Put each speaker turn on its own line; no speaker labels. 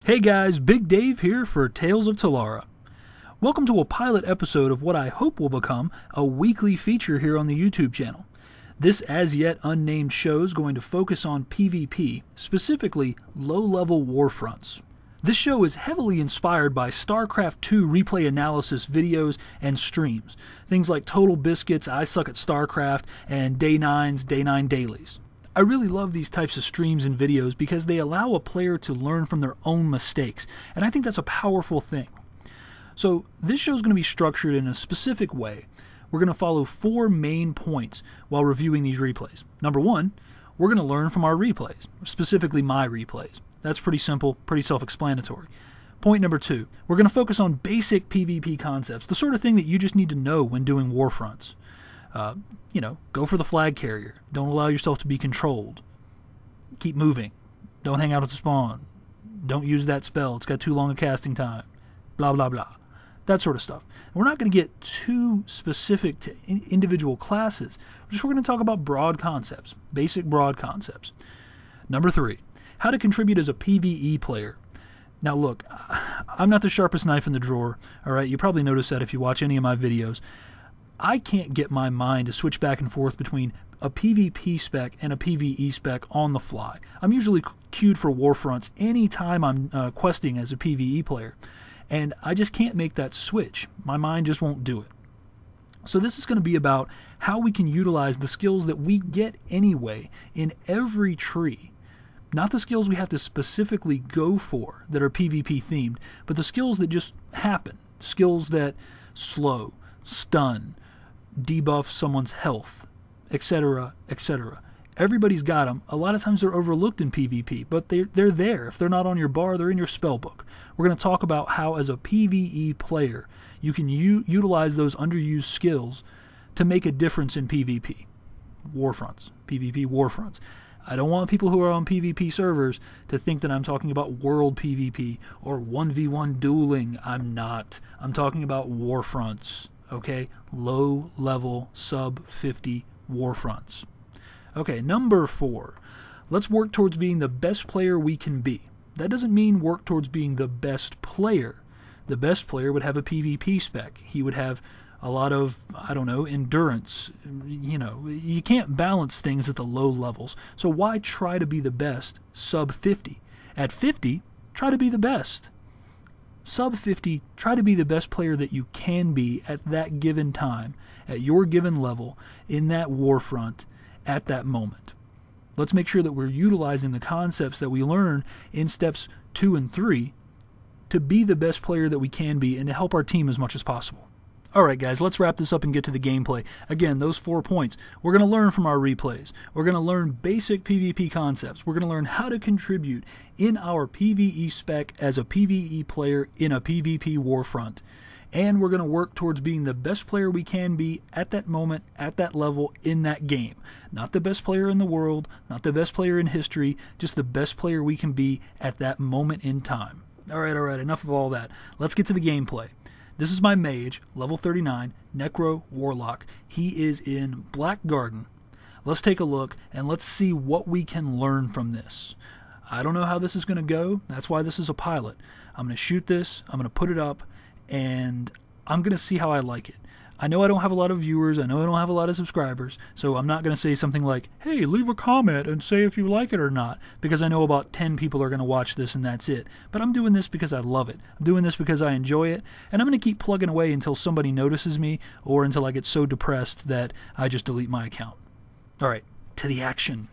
Hey guys, Big Dave here for Tales of Telara. Welcome to a pilot episode of what I hope will become a weekly feature here on the YouTube channel. This as yet unnamed show is going to focus on PvP, specifically low-level Warfronts. This show is heavily inspired by StarCraft 2 replay analysis videos and streams, things like Total Biscuits, I Suck at StarCraft, and Day 9's Day 9 Dailies. I really love these types of streams and videos because they allow a player to learn from their own mistakes, and I think that's a powerful thing. So this show is going to be structured in a specific way. We're going to follow 4 main points while reviewing these replays. Number 1, we're going to learn from our replays, specifically my replays. That's pretty simple, pretty self-explanatory. Point number 2, we're going to focus on basic PvP concepts, the sort of thing that you just need to know when doing Warfronts. Go for the flag carrier. Don't allow yourself to be controlled. Keep moving. Don't hang out at the spawn. Don't use that spell. It's got too long a casting time. Blah, blah, blah. That sort of stuff. And we're not going to get too specific to individual classes. We're going to talk about broad concepts, basic broad concepts. Number 3, how to contribute as a PvE player. Now look, I'm not the sharpest knife in the drawer, all right? You probably noticed that if you watch any of my videos. I can't get my mind to switch back and forth between a PvP spec and a PvE spec on the fly. I'm usually queued for Warfronts anytime I'm questing as a PvE player, and I just can't make that switch. My mind just won't do it. So this is going to be about how we can utilize the skills that we get anyway in every tree. Not the skills we have to specifically go for that are PvP themed, but the skills that just happen. Skills that slow, stun, debuff someone's health, etc., etc. Everybody's got them. A lot of times they're overlooked in PvP, but they're there. If they're not on your bar, they're in your spellbook. We're going to talk about how, as a PvE player, you can utilize those underused skills to make a difference in PvP. Warfronts. PvP Warfronts. I don't want people who are on PvP servers to think that I'm talking about world PvP or 1v1 dueling. I'm not. I'm talking about Warfronts. Okay, low-level, sub-50 Warfronts. Okay, number 4. Let's work towards being the best player we can be. That doesn't mean work towards being the best player. The best player would have a PvP spec. He would have a lot of, endurance. You can't balance things at the low levels. So why try to be the best sub-50? At 50, try to be the best. Sub-50, try to be the best player that you can be at that given time, at your given level, in that Warfront, at that moment. Let's make sure that we're utilizing the concepts that we learn in steps 2 and 3 to be the best player that we can be and to help our team as much as possible. Alright guys, let's wrap this up and get to the gameplay. Again, those 4 points. We're going to learn from our replays. We're going to learn basic PvP concepts. We're going to learn how to contribute in our PvE spec as a PvE player in a PvP Warfront. And we're going to work towards being the best player we can be at that moment, at that level, in that game. Not the best player in the world, not the best player in history, just the best player we can be at that moment in time. Alright, enough of all that. Let's get to the gameplay. This is my mage, level 39, Necro Warlock. He is in Black Garden. Let's take a look and let's see what we can learn from this. I don't know how this is going to go. That's why this is a pilot. I'm going to shoot this, I'm going to put it up, and I'm going to see how I like it. I know I don't have a lot of viewers, I know I don't have a lot of subscribers, so I'm not going to say something like, hey, leave a comment and say if you like it or not, because I know about 10 people are going to watch this and that's it. But I'm doing this because I love it. I'm doing this because I enjoy it, and I'm going to keep plugging away until somebody notices me or until I get so depressed that I just delete my account. Alright, to the action.